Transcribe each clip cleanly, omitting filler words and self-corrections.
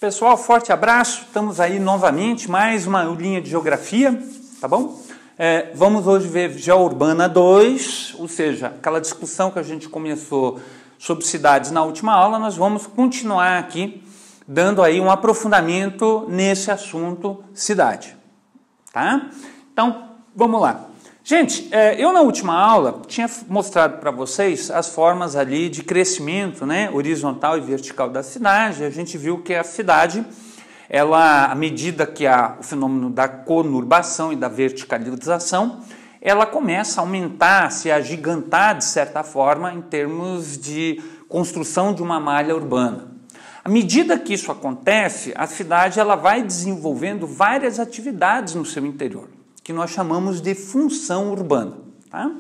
Pessoal, forte abraço, estamos aí novamente, mais uma aulinha de geografia, tá bom? Vamos hoje ver GeoUrbana 2, ou seja, aquela discussão que a gente começou sobre cidades na última aula, nós vamos continuar aqui, dando aí um aprofundamento nesse assunto cidade, tá? Então, vamos lá. Gente, eu na última aula tinha mostrado para vocês as formas ali de crescimento, né, horizontal e vertical da cidade. A gente viu que a cidade, ela, à medida que o fenômeno da conurbação e da verticalização, ela começa a aumentar, a se agigantar de certa forma em termos de construção de uma malha urbana. À medida que isso acontece, a cidade ela vai desenvolvendo várias atividades no seu interior, que nós chamamos de função urbana. Tá?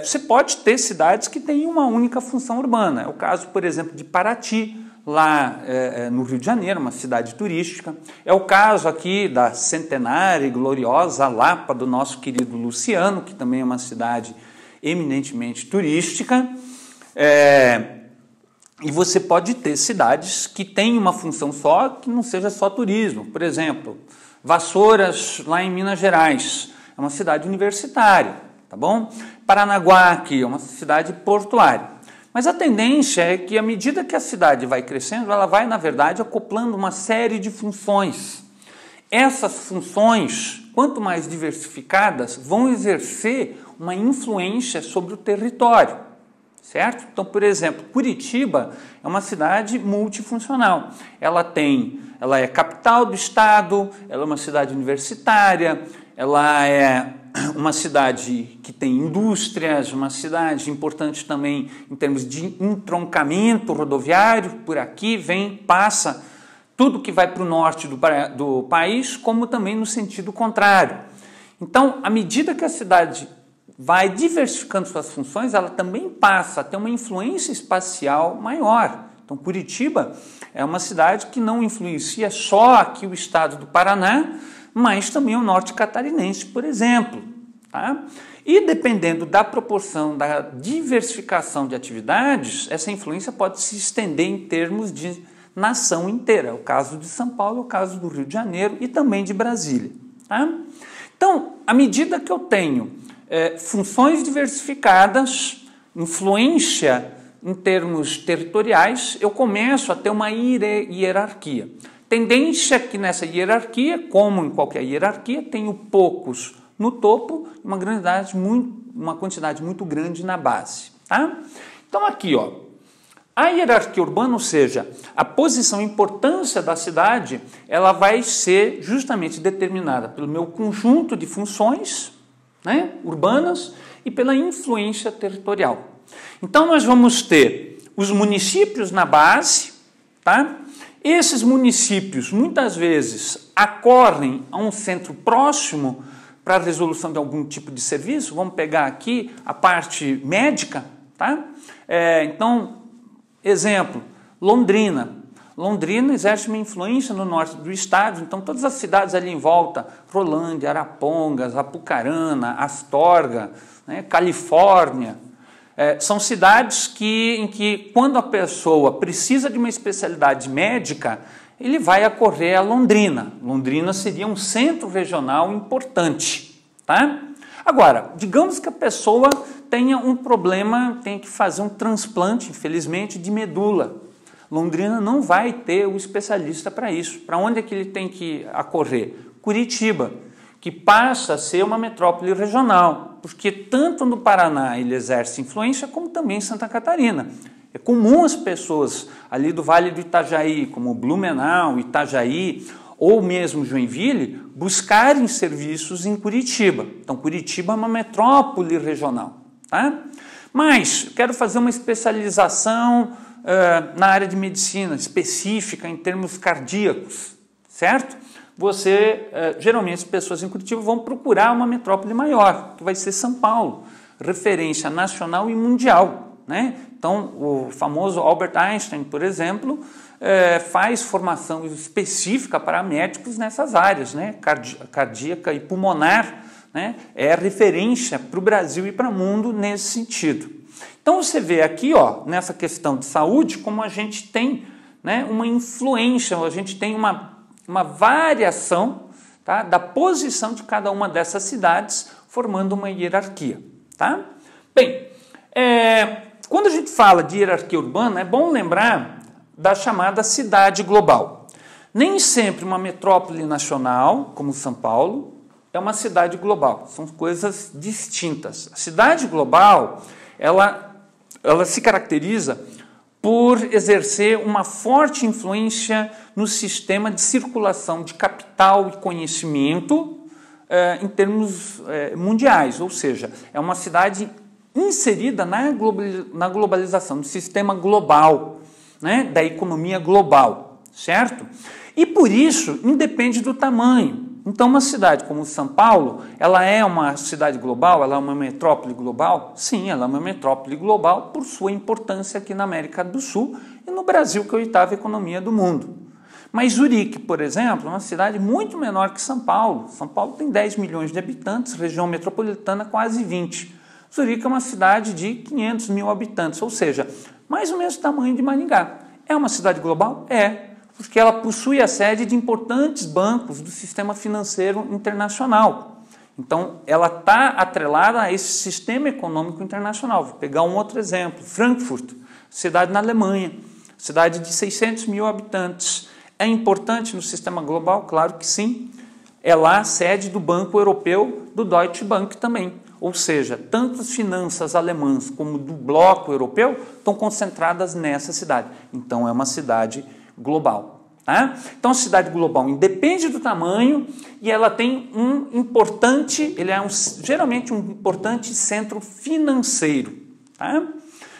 Você pode ter cidades que têm uma única função urbana. É o caso, por exemplo, de Paraty, lá no Rio de Janeiro, uma cidade turística. É o caso aqui da centenária e gloriosa Lapa, do nosso querido Luciano, que também é uma cidade eminentemente turística. E você pode ter cidades que têm uma função só, que não seja só turismo. Por exemplo, Vassouras, lá em Minas Gerais, é uma cidade universitária, tá bom? Paranaguá, aqui, é uma cidade portuária. Mas a tendência é que, à medida que a cidade vai crescendo, ela vai, na verdade, acoplando uma série de funções. Essas funções, quanto mais diversificadas, vão exercer uma influência sobre o território, certo? Então, por exemplo, Curitiba é uma cidade multifuncional. Ela é capital do estado, ela é uma cidade universitária, ela é uma cidade que tem indústrias, uma cidade importante também em termos de entroncamento rodoviário, por aqui passa tudo que vai para o norte do país, como também no sentido contrário. Então, à medida que a cidade vai diversificando suas funções, ela também passa a ter uma influência espacial maior. Então, Curitiba é uma cidade que não influencia só aqui o estado do Paraná, mas também o norte catarinense, por exemplo. Tá? E dependendo da proporção, da diversificação de atividades, essa influência pode se estender em termos de nação inteira. É o caso de São Paulo, é o caso do Rio de Janeiro e também de Brasília. Tá? Então, à medida que eu tenho funções diversificadas, influência em termos territoriais, eu começo a ter uma hierarquia. Tendência que nessa hierarquia, como em qualquer hierarquia, tenho poucos no topo e uma quantidade muito grande na base. Tá? Então aqui, ó, a hierarquia urbana, ou seja, a posição e importância da cidade, ela vai ser justamente determinada pelo meu conjunto de funções, né, urbanas e pela influência territorial. Então nós vamos ter os municípios na base, tá? Esses municípios muitas vezes acorrem a um centro próximo para a resolução de algum tipo de serviço. Vamos pegar aqui a parte médica, tá? Então, exemplo, Londrina. Londrina exerce uma influência no norte do estado, então todas as cidades ali em volta, Rolândia, Arapongas, Apucarana, Astorga, né, Califórnia, são cidades em que quando a pessoa precisa de uma especialidade médica, ele vai acorrer a Londrina. Londrina seria um centro regional importante. Tá? Agora, digamos que a pessoa tenha um problema, tenha que fazer um transplante, infelizmente, de medula. Londrina não vai ter o especialista para isso. Para onde é que ele tem que acorrer? Curitiba, que passa a ser uma metrópole regional, porque tanto no Paraná ele exerce influência, como também em Santa Catarina. É comum as pessoas ali do Vale do Itajaí, como Blumenau, Itajaí, ou mesmo Joinville, buscarem serviços em Curitiba. Então, Curitiba é uma metrópole regional. Tá? Mas, quero fazer uma especialização na área de medicina específica em termos cardíacos, certo? Geralmente as pessoas em Curitiba vão procurar uma metrópole maior, que vai ser São Paulo, referência nacional e mundial, né? Então, o famoso Albert Einstein, por exemplo, faz formação específica para médicos nessas áreas, né? Cardíaca e pulmonar, né? É referência para o Brasil e para o mundo nesse sentido. Então você vê aqui, ó, nessa questão de saúde, como a gente tem né, uma influência, a gente tem uma variação, tá, da posição de cada uma dessas cidades, formando uma hierarquia. Tá? Bem, quando a gente fala de hierarquia urbana, é bom lembrar da chamada cidade global. Nem sempre uma metrópole nacional, como São Paulo, é uma cidade global. São coisas distintas. A cidade global, ela se caracteriza por exercer uma forte influência no sistema de circulação de capital e conhecimento em termos mundiais, ou seja, é uma cidade inserida na globalização, no sistema global, né, da economia global, certo? E por isso, independe do tamanho. Então, uma cidade como São Paulo, ela é uma cidade global, ela é uma metrópole global? Sim, ela é uma metrópole global por sua importância aqui na América do Sul e no Brasil, que é a oitava economia do mundo. Mas Zurique, por exemplo, é uma cidade muito menor que São Paulo. São Paulo tem 10 milhões de habitantes, região metropolitana quase 20. Zurique é uma cidade de 500 mil habitantes, ou seja, mais ou menos o tamanho de Maringá. É uma cidade global? É, porque ela possui a sede de importantes bancos do sistema financeiro internacional. Então, ela está atrelada a esse sistema econômico internacional. Vou pegar um outro exemplo, Frankfurt, cidade na Alemanha, cidade de 600 mil habitantes. É importante no sistema global? Claro que sim. É lá a sede do Banco Europeu, do Deutsche Bank também. Ou seja, tanto as finanças alemãs como do bloco europeu estão concentradas nessa cidade. Então, é uma cidade global. Tá? Então, a cidade global independe do tamanho e ela tem geralmente um importante centro financeiro. Tá?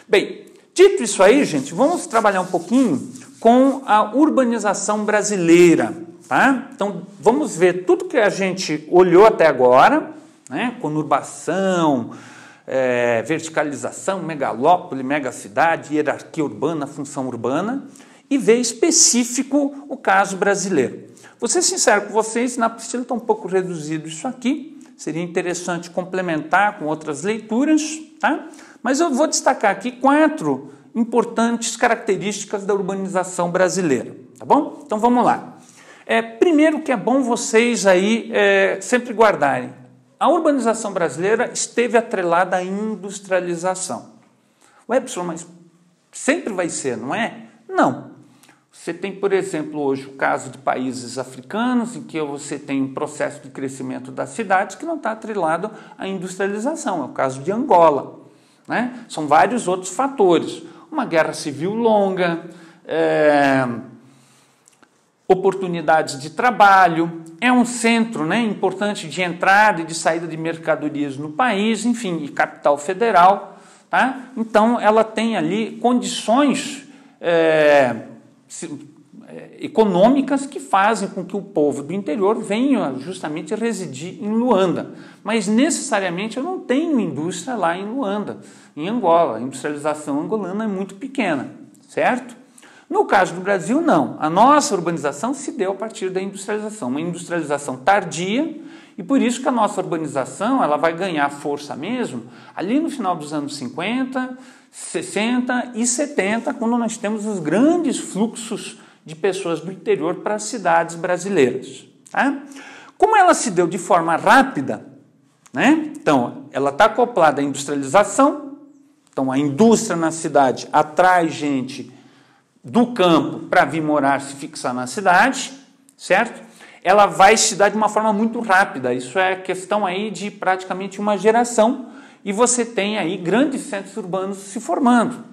Bem, dito isso aí, gente, vamos trabalhar um pouquinho com a urbanização brasileira. Tá? Então, vamos ver tudo que a gente olhou até agora, né? Conurbação, verticalização, megalópole, megacidade, hierarquia urbana, função urbana, e ver específico o caso brasileiro. Vou ser sincero com vocês, na apostila está um pouco reduzido isso aqui, seria interessante complementar com outras leituras, tá? Mas eu vou destacar aqui 4 importantes características da urbanização brasileira, tá bom? Então vamos lá. Primeiro que é bom vocês aí sempre guardarem, a urbanização brasileira esteve atrelada à industrialização. Epsilon, mas sempre vai ser, não é? Não. Você tem, por exemplo, hoje o caso de países africanos, em que você tem um processo de crescimento das cidades que não está atrelado à industrialização. É o caso de Angola. Né? São vários outros fatores. Uma guerra civil longa, oportunidades de trabalho, é um centro, né, importante de entrada e de saída de mercadorias no país, enfim, e capital federal. Tá? Então, ela tem ali condições econômicas que fazem com que o povo do interior venha justamente residir em Luanda. Mas, necessariamente, eu não tenho indústria lá em Luanda, em Angola. A industrialização angolana é muito pequena, certo? No caso do Brasil, não. A nossa urbanização se deu a partir da industrialização, uma industrialização tardia, e por isso que a nossa urbanização ela vai ganhar força mesmo ali no final dos anos 50, 60 e 70, quando nós temos os grandes fluxos de pessoas do interior para as cidades brasileiras. Tá? Como ela se deu de forma rápida, né? Então, ela está acoplada à industrialização, então a indústria na cidade atrai gente do campo para vir morar, se fixar na cidade, certo? Ela vai se dar de uma forma muito rápida, isso é questão aí de praticamente uma geração, e você tem aí grandes centros urbanos se formando.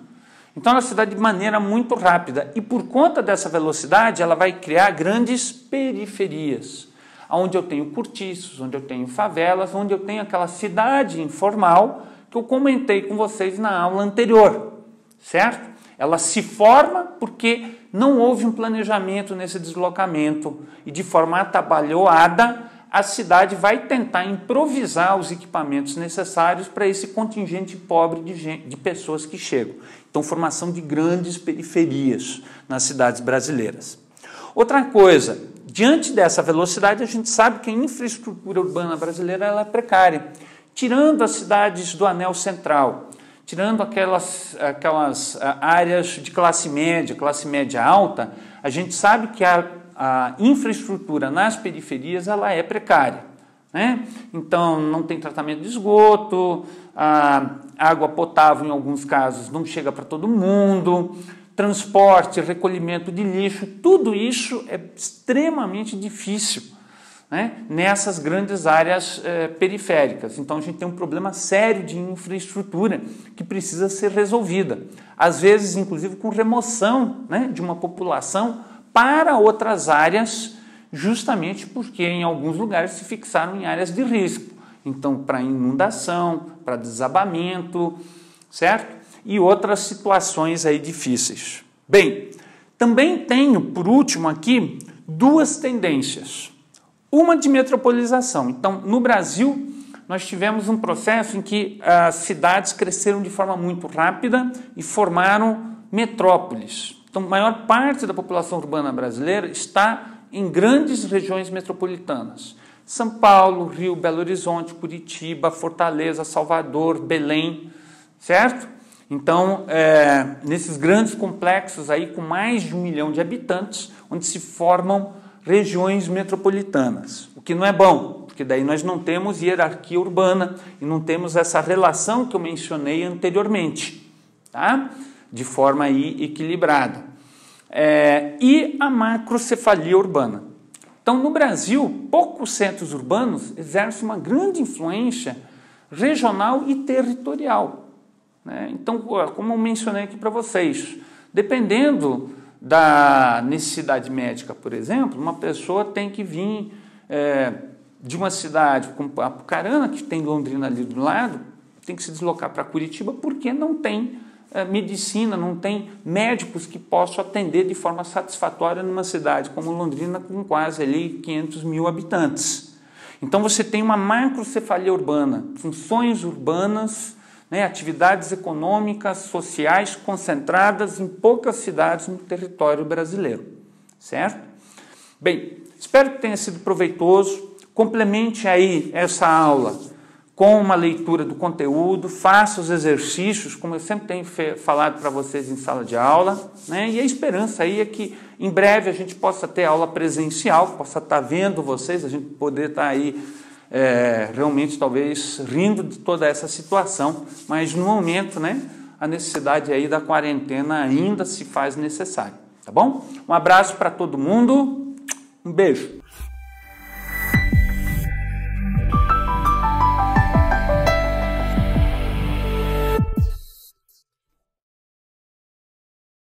Então, ela se dá de maneira muito rápida, e por conta dessa velocidade, ela vai criar grandes periferias, onde eu tenho cortiços, onde eu tenho favelas, onde eu tenho aquela cidade informal que eu comentei com vocês na aula anterior, certo? Ela se forma porque não houve um planejamento nesse deslocamento e de forma atabalhoada a cidade vai tentar improvisar os equipamentos necessários para esse contingente pobre de pessoas que chegam. Então, formação de grandes periferias nas cidades brasileiras. Outra coisa, diante dessa velocidade, a gente sabe que a infraestrutura urbana brasileira ela é precária. Tirando as cidades do anel central, tirando aquelas áreas de classe média alta, a gente sabe que a infraestrutura nas periferias ela é precária, né? Então, não tem tratamento de esgoto, a água potável, em alguns casos, não chega para todo mundo, transporte, recolhimento de lixo, tudo isso é extremamente difícil, né, nessas grandes áreas periféricas. Então, a gente tem um problema sério de infraestrutura que precisa ser resolvida. Às vezes, inclusive, com remoção, né, de uma população para outras áreas, justamente porque em alguns lugares se fixaram em áreas de risco. Então, para inundação, para desabamento, certo? E outras situações aí difíceis. Bem, também tenho, por último aqui, duas tendências. Uma de metropolização. Então, no Brasil, nós tivemos um processo em que as cidades cresceram de forma muito rápida e formaram metrópoles. Então, a maior parte da população urbana brasileira está em grandes regiões metropolitanas. São Paulo, Rio, Belo Horizonte, Curitiba, Fortaleza, Salvador, Belém, certo? Então, nesses grandes complexos aí com mais de 1 milhão de habitantes, onde se formam regiões metropolitanas, o que não é bom, porque daí nós não temos hierarquia urbana e não temos essa relação que eu mencionei anteriormente, tá? De forma aí equilibrada. E a macrocefalia urbana. Então, no Brasil, poucos centros urbanos exercem uma grande influência regional e territorial, né? Então, como eu mencionei aqui para vocês, dependendo da necessidade médica, por exemplo, uma pessoa tem que vir de uma cidade como Apucarana, que tem Londrina ali do lado, tem que se deslocar para Curitiba porque não tem medicina, não tem médicos que possam atender de forma satisfatória numa cidade como Londrina, com quase ali 500 mil habitantes. Então você tem uma macrocefalia urbana, funções urbanas, né, atividades econômicas, sociais concentradas em poucas cidades no território brasileiro, certo? Bem, espero que tenha sido proveitoso. Complemente aí essa aula com uma leitura do conteúdo, faça os exercícios, como eu sempre tenho falado para vocês em sala de aula, né? E a esperança aí é que em breve a gente possa ter aula presencial, possa estar vendo vocês, a gente poder estar aí realmente talvez rindo de toda essa situação, mas no momento, né, a necessidade aí da quarentena ainda se faz necessária, tá bom? Um abraço para todo mundo, um beijo.